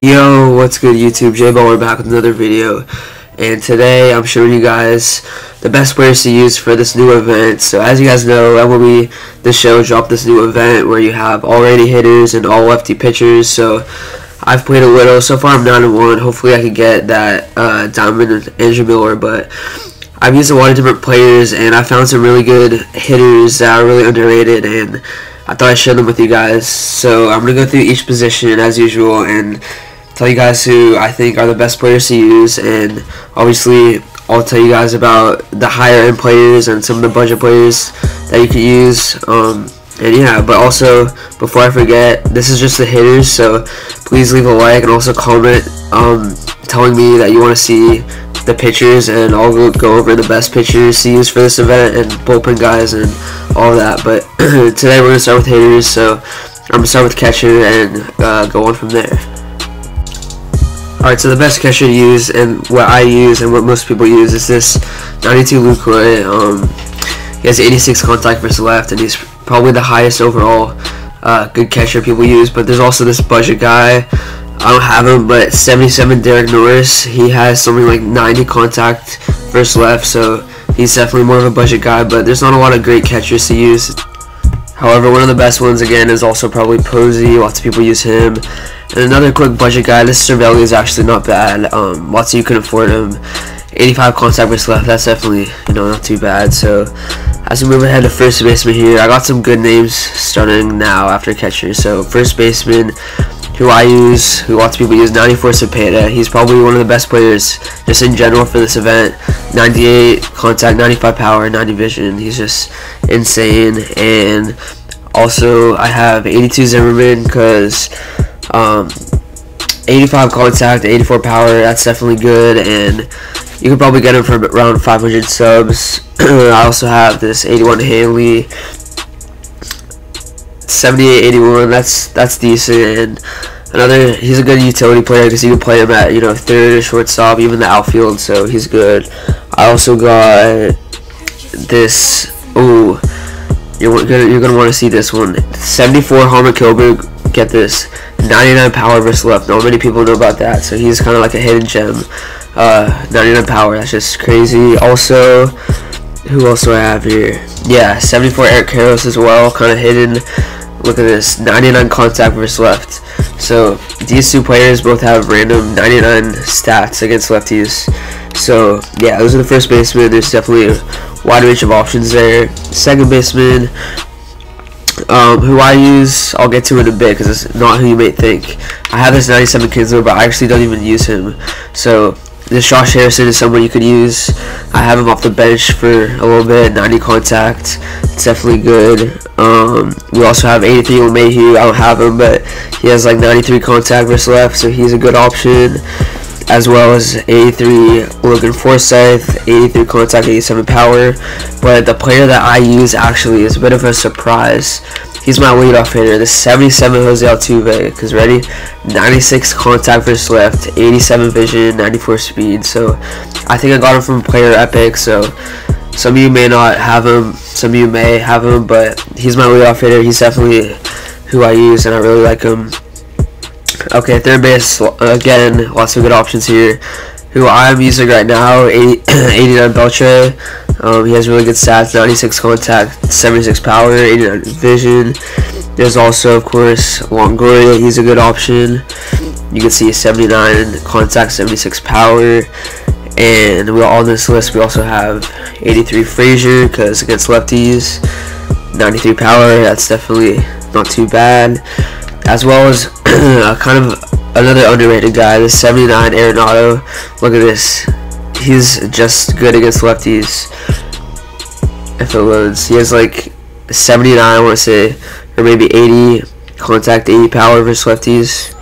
Yo, what's good YouTube? We're back with another video, and today I'm showing you guys the best players to use for this new event. So as you guys know, MLB The Show dropped this new event where you have all righty hitters and all lefty pitchers. So I've played a little. So far I'm 9-1. Hopefully I can get that diamond and Adrian Beltre, but I've used a lot of different players and I found some really good hitters that are really underrated, and I thought I'd share them with you guys. So I'm going to go through each position as usual and tell you guys who I think are the best players to use, and obviously I'll tell you guys about the higher end players and some of the budget players that you can use. And yeah, but also before I forget, this is just the hitters, so please leave a like and also comment telling me that you want to see the pitchers, and I'll go over the best pitchers to use for this event and bullpen guys and all of that. But today we're going to start with hitters, so I'm going to start with catcher and go on from there. Alright, so the best catcher to use, and what I use and what most people use, is this 92 Lucroy. He has 86 contact versus left, and he's probably the highest overall good catcher people use. But there's also this budget guy. I don't have him, but 77 Derek Norris. He has something like 90 contact versus left, so he's definitely more of a budget guy. But there's not a lot of great catchers to use. However, one of the best ones again is also probably Posey. Lots of people use him. And another quick budget guy, this Cervelli is actually not bad. Lots of you can afford him. 85 contact versus left, that's definitely, not too bad. So as we move ahead to first baseman here, I got some good names starting now after catcher. So first baseman, who I use, who lots of people use, 94 Cepeda. He's probably one of the best players just in general for this event. 98 contact, 95 power, 90 vision. He's just insane. And also I have 82 Zimmerman, because 85 contact, 84 power, that's definitely good, and you could probably get him for around 500 subs. I also have this 81 Haley, 78 81, that's decent. And he's a good utility player because you can play him at third or shortstop, even the outfield, so he's good. I also got this, you're gonna want to see this one, 74 Harmon Killebrew. Get this, 99 power versus left. Not many people know about that, so he's kind of like a hidden gem. 99 power, that's just crazy. Also, who else do I have here? Yeah, 74 Eric Karros as well, kind of hidden. Look at this, 99 contact versus left. So these two players both have random 99 stats against lefties. So yeah, those are the first baseman. There's definitely a wide range of options there. Second baseman, who I use, I'll get to in a bit because it's not who you may think. I have this 97 Kinsler, but I actually don't even use him. So this Josh Harrison is someone you could use. I have him off the bench for a little bit, 90 contact. It's definitely good. We also have 83 LeMahieu. I don't have him, but he has like 93 contact versus left, so he's a good option. As well as 83 Logan Forsythe, 83 contact, 87 power. But the player that I use actually is a bit of a surprise. He's my leadoff hitter, the 77 Jose Altuve. Because ready, 96 contact versus left, 87 vision, 94 speed. So I think I got him from Player Epic. So some of you may not have him, some of you may have him, but he's my leadoff hitter. He's definitely who I use, and I really like him. Okay, third base, again, lots of good options here. Who I'm using right now, 89 Beltre. He has really good stats, 96 contact, 76 power, 89 vision. There's also, of course, Longoria. He's a good option. You can see 79 contact, 76 power. And on this list, we also have 83 Frazier, because against lefties, 93 power. That's definitely not too bad. As well as kind of another underrated guy, this 79 Arenado. Look at this. He's just good against lefties. If it loads, he has like 79, I want to say, or maybe 80 contact, 80 power versus lefties.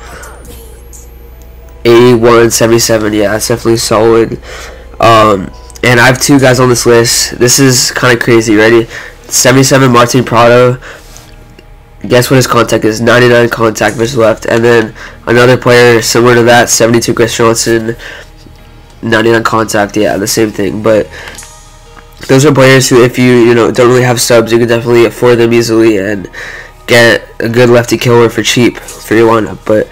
81, 77. Yeah, that's definitely solid. And I have two guys on this list. This is kind of crazy. Ready? 77 Martin Prado. Guess what his contact is? 99 contact versus left. And then another player similar to that, 72 Chris Johnson, 99 contact. Yeah, the same thing. But those are players who, if you don't really have subs, you can definitely afford them easily and get a good lefty killer for cheap for your lineup. But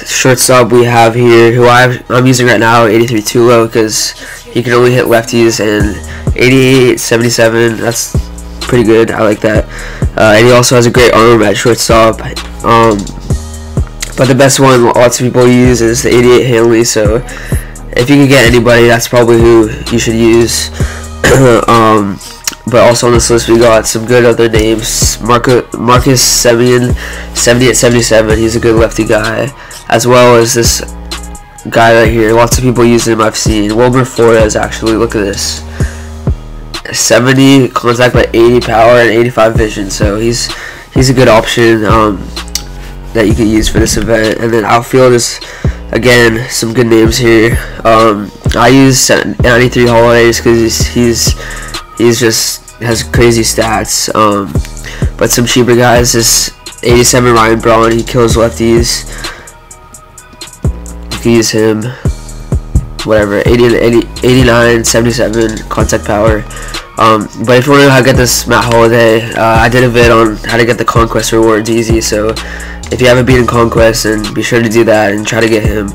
shortstop we have here, who I'm using right now, 83 Tulo, because he can only hit lefties, and 88 77. That's pretty good. I like that. And he also has a great arm at shortstop. But the best one lots of people use is the 88 Hanley. So if you can get anybody, that's probably who you should use. But also on this list we got some good other names. Marcus Semien, 78 77. He's a good lefty guy, as well as this guy right here. Lots of people use him. I've seen Wilmer Flores. Actually, look at this. 70 contact but 80 power and 85 vision. So he's a good option that you can use for this event. And then outfield is, again, some good names here. I use 93 Holidays because he's just has crazy stats. But some cheaper guys is 87 Ryan Braun. He kills lefties. You can use him. Whatever, 89 77 contact power. But if you want to know how to get this Matt Holliday, I did a vid on how to get the Conquest rewards easy. So if you haven't beaten Conquest, then be sure to do that and try to get him.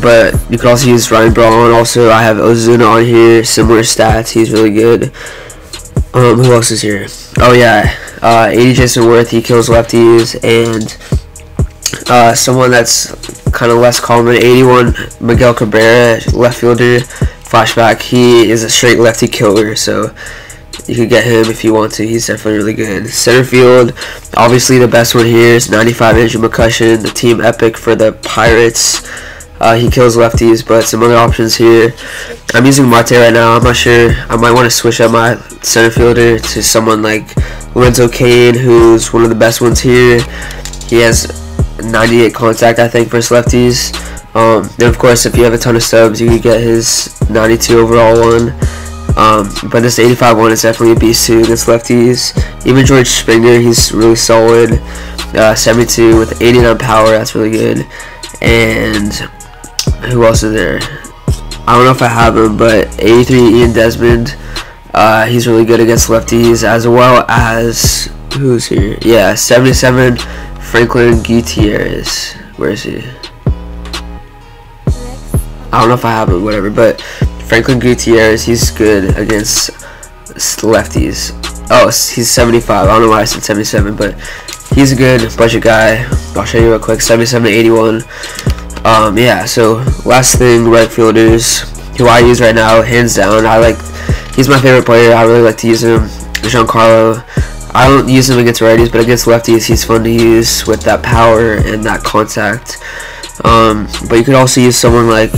But you can also use Ryan Braun. Also, I have Ozuna on here, similar stats. He's really good. Who else is here? Oh yeah, 80 Jayson Werth. He kills lefties. And someone that's kind of less common, 81 Miguel Cabrera, left fielder. Flashback. He is a straight lefty killer. So you can get him if you want to. He's definitely really good. Center field, obviously the best one here is 95 Andrew McCutchen, the team epic for the Pirates. He kills lefties, but some other options here. I'm using Marte right now. I'm not sure. I might want to switch up my center fielder to someone like Lorenzo Cain, who's one of the best ones here. He has 98 contact, I think, versus lefties. Then of course, if you have a ton of subs, you can get his 92 overall one. But this 85 one is definitely a beast too against lefties. Even George Springer, he's really solid. 72 with 89 power, that's really good. And who else is there? I don't know if I have him, but 83 Ian Desmond. He's really good against lefties, as well as who's here? Yeah, 77 Franklin Gutierrez. Where is he? I don't know if I have him, whatever. But Franklin Gutierrez, he's good against lefties. Oh, he's 75. I don't know why I said 77, but he's a good budget guy. I'll show you real quick. 77 to 81. Yeah. So last thing, right fielders, who I use right now, hands down. He's my favorite player. I really like to use him. Giancarlo. I don't use him against righties, but against lefties, he's fun to use with that power and that contact. But you could also use someone like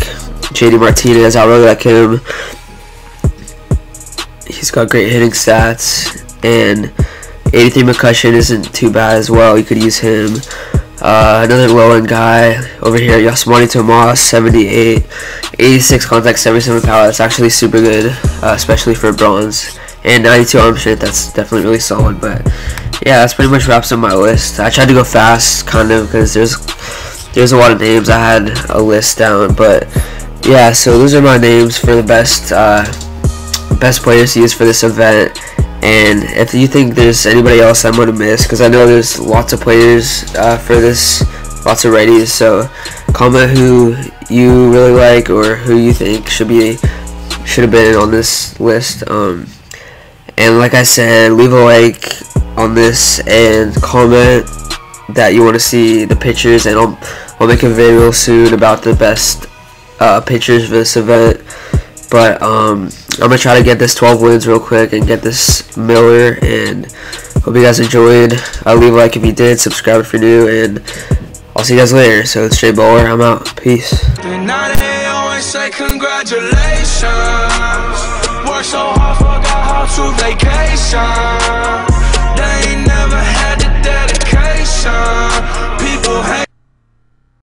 JD Martinez. I really like him. He's got great hitting stats, and 83 McCutchen isn't too bad as well. You could use him. Another low-end guy over here, Yasmani Tomas, 78, 86 contact, 77 power. That's actually super good, especially for bronze. And 92 arm strength. That's definitely really solid. But yeah, that's pretty much wraps up my list. I tried to go fast, kind of, because there's a lot of names. I had a list down, but yeah. So those are my names for the best players to use for this event. And if you think there's anybody else I'm gonna miss, because I know there's lots of players for this, lots of righties. So comment who you really like or who you think should have been on this list. And like I said, leave a like on this and comment that you want to see the pictures, and I'll make a video real soon about the best pictures for this event. But I'm gonna try to get this 12 wins real quick and get this Miller, and hope you guys enjoyed. Leave a like if you did, subscribe if you're new, and I'll see you guys later. So it's Jay Baller, I'm out. Peace. And now they always say congratulations. Work so hard, forgot how to vacation. They ain't never had the dedication.